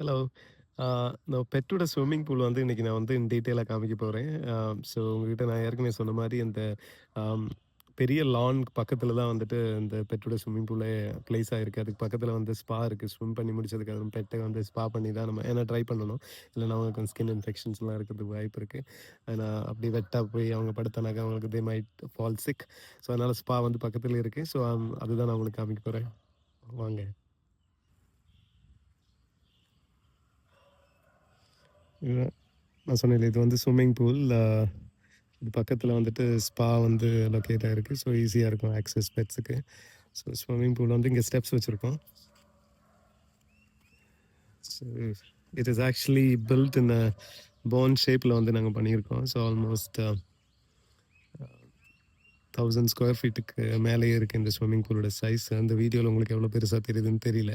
Hello. ஆ நான் பெட்டோட swimming pool வந்து இன்னைக்கு நான் வந்து இன் டீட்டெயிலா காமிக்க போறேன். ஸோ உங்ககிட்ட நான் ஏற்கனவே சொன்ன மாரி அந்த ஆம் பெரிய லான் பக்கத்தில தான் வந்துட்டு இந்த பெட்டோட ஸ்விம்மிங் பூலே பிளேஸ் ஆயிருக்கு. அதுக்கு பக்கத்தில வந்து ஸ்பா இருக்கு. ஸ்விம் பண்ணி முடிச்சதுக்கு அப்புறம் பெட்ட வந்து ஸ்பா பண்ணி தான் நம்ம ஏன்னா ட்ரை பண்ணணும். இல்லன்னா அவங்களுக்கு ஸ்கின் இன்ஃபெக்ஷன்ஸ்லாம் இருக்கிறதுக்கு வாய்ப்பு இருக்கு. ஏன்னா அப்படி வெட்டா போய் அவங்க படுத்தானாக்கா அவங்களுக்கு they might fall sick. So அதனால ஸ்பா வந்து பக்கத்தில இருக்கு. ஸோ அதுதான் நான் உங்களுக்கு காமிக்க போறேன். வாங்க. இது நான் சொன்னேன்ல இது வந்து ஸ்விம்மிங் பூல். இது பக்கத்தில வந்துட்டு ஸ்பா வந்து லொக்கேட் ஆயிருக்கு. ஸோ ஈஸியா இருக்கும் ஆக்சஸ் பெட்ஸுக்கு. ஸோ ஸ்விம்மிங் பூல் வந்து இங்க ஸ்டெப்ஸ் வச்சிருக்கோம். So it is actually built in a phone ஷேப்ல வந்து நாங்க பண்ணியிருக்கோம். ஸோ ஆல்மோஸ்ட் 1000 ஸ்கொயர் ஃபீட்டுக்கு மேலேயே இருக்கு இந்த ஸ்விம்மிங் பூலோட சைஸ். அந்த வீடியோல உங்களுக்கு எவ்வளோ பெருசா தெரியுதுன்னு தெரியல.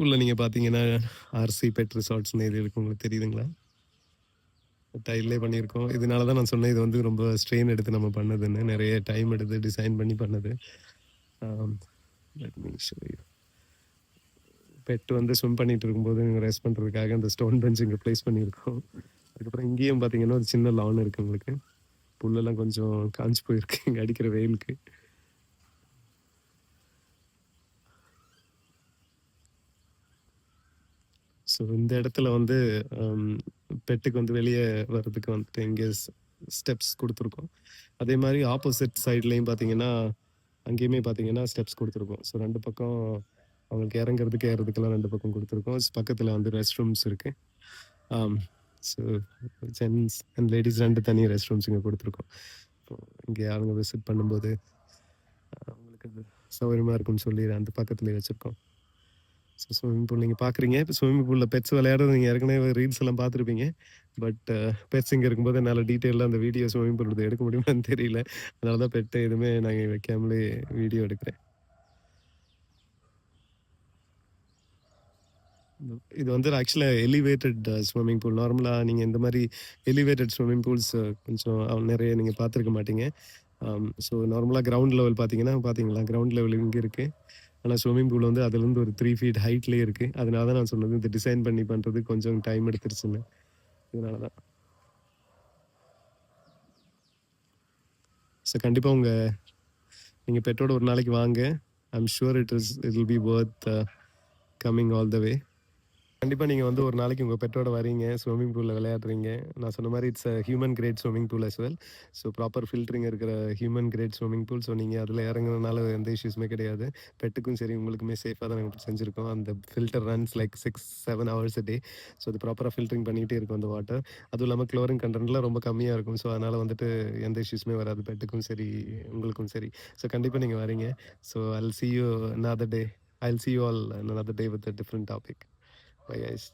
உள்ள நீங்க பார்த்தீங்கன்னா, ஆர்சி பெட் ரிசார்ட்ஸ்ன்னு எழுதி இருக்கு. உங்களுக்கு தெரியுதுங்களா? டைல்லே பண்ணியிருக்கோம். இதனால தான் நான் சொன்னேன், இது வந்து ரொம்ப ஸ்ட்ரெயின் எடுத்து நம்ம பண்ணதுன்னு. நெறைய டைம் எடுத்து டிசைன் பண்ணி பண்ணது. ஆம். Let me show you. Pet வந்து ஸ்விம் பண்ணிட்டு இருக்கும்போது ரெஸ்ட் பண்றதுக்காக அந்த ஸ்டோன் பெஞ்ச் இங்க பிளேஸ் பண்ணியிருக்கோம். அதுக்கப்புறம் இங்கேயும் பார்த்தீங்கன்னா, ஒரு சின்ன லான் இருக்கு உங்களுக்கு. புல்லெல்லாம் கொஞ்சம் காஞ்சு போயிருக்கு இங்க அடிக்கிற வெயிலுக்கு. ஸோ இந்த இடத்துல வந்து அம் பெட்டுக்கு வந்து வெளிய வர்றதுக்கு வந்துட்டு இங்க ஸ்டெப்ஸ் குடுத்துருக்கோம். அதே மாரி ஆப்போசிட் சைட்லயும் பார்த்தீங்கன்னா, அங்கேயுமே பார்த்தீங்கன்னா ஸ்டெப்ஸ் குடுத்துருக்கோம். ஸோ 2 பக்கம் அவங்களுக்கு இறங்குறதுக்கு, ஏறுறதுக்கெல்லாம் 2 பக்கம் குடுத்துருக்கோம். பக்கத்துல வந்து ரெஸ்ட் ரூம்ஸ் இருக்கு. ஆம். ஸோ ஜென்ட்ஸ் அண்ட் லேடீஸ் 2 தனி ரெஸ்ட் ரூம்ஸ் இங்க குடுத்துருக்கோம். இப்போ இங்க ஆளுங்க விசிட் பண்ணும்போது, அவங்களுக்கு அது சௌகரியமா இருக்கும்னு சொல்லி அந்த பக்கத்துலயே வச்சிருக்கோம். ஸோ ஸ்விம்மிங் பூல் நீங்க பார்க்குறீங்க. இப்ப ஸ்விம்மிங் பூல்ல பெட்ஸ் விளையாடுறது நீங்க ஏற்கனவே ரீல்ஸ் எல்லாம் பார்த்துருப்பீங்க. பட் பெட்ஸ் இங்க இருக்கும்போது என்னால டீட்டெயிலா அந்த வீடியோ ஸ்விம்மிங் பூல் எடுக்க முடியுமான்னு தெரியல. அதனால தான் பெட்ட எதுவுமே நாங்க வைக்காமலே வீடியோ எடுக்கிறேன். இது வந்து ஆக்சுவலா எலிவேட்டட் ஸ்விம்மிங் பூல். நார்மலா நீங்க இந்த மாரி எலிவேட்டட் ஸ்விம்மிங் பூல்ஸ் கொஞ்சம் நெறைய நீங்க பார்த்துருக்க மாட்டீங்க. ஸோ நார்மலா கிரவுண்ட் லெவல் பார்த்தீங்கன்னா பார்த்தீங்களா? கிரவுண்ட் லெவல் இங்க இருக்கு. ஆனா ஸ்விம்மிங் பூல் வந்து அதிலிருந்து ஒரு 3 ஃபீட் ஹைட்லயே இருக்கு. அதனால தான் நான் சொன்னது இந்த டிசைன் பண்ணி பண்றதுக்கு கொஞ்சம் டைம் எடுத்துருச்சுன்னு. இதனால தான். ஸோ கண்டிப்பா நீங்க பெட்டோட ஒரு நாளைக்கு வாங்க. I am sure it will be worth coming all the way. கண்டிப்பா நீங்க வந்து ஒரு நாளைக்கு உங்க பெட்டோட வரீங்க, ஸ்விம்மிங் பூல்ல விளையாடுறீங்க. நான் சொன்ன மாரி it's human grade swimming pool as well. So proper filtering இருக்கிற human grade swimming pool. So நீங்க அதில இறங்குனதுனால எந்த இஷ்யூஸுமே கிடையாது. பெட்டுக்கும் சரி, உங்களுக்குமே சேஃபா தான் நாங்க செஞ்சிருக்கோம். அந்த ஃபில்டர் ரன்ஸ் லைக் 6, 7 ஹவர்ஸ் அ டே. ஸோ அது ப்ராப்பரா ஃபில்டரிங் பண்ணிட்டே இருக்கும் அந்த வாட்டர். அதுவும் இல்லாம குளோரின் கன்டென்ட்லாம் ரொம்ப கம்மியா இருக்கும். ஸோ அதனால வந்துட்டு எந்த இஷ்யூஸுமே வராது. பெட்டுக்கும் சரி, உங்களுக்கும் சரி. ஸோ கண்டிப்பா நீங்க வரீங்க. So I will see you another day. I'll see you all another day with a different topic. Bye guys.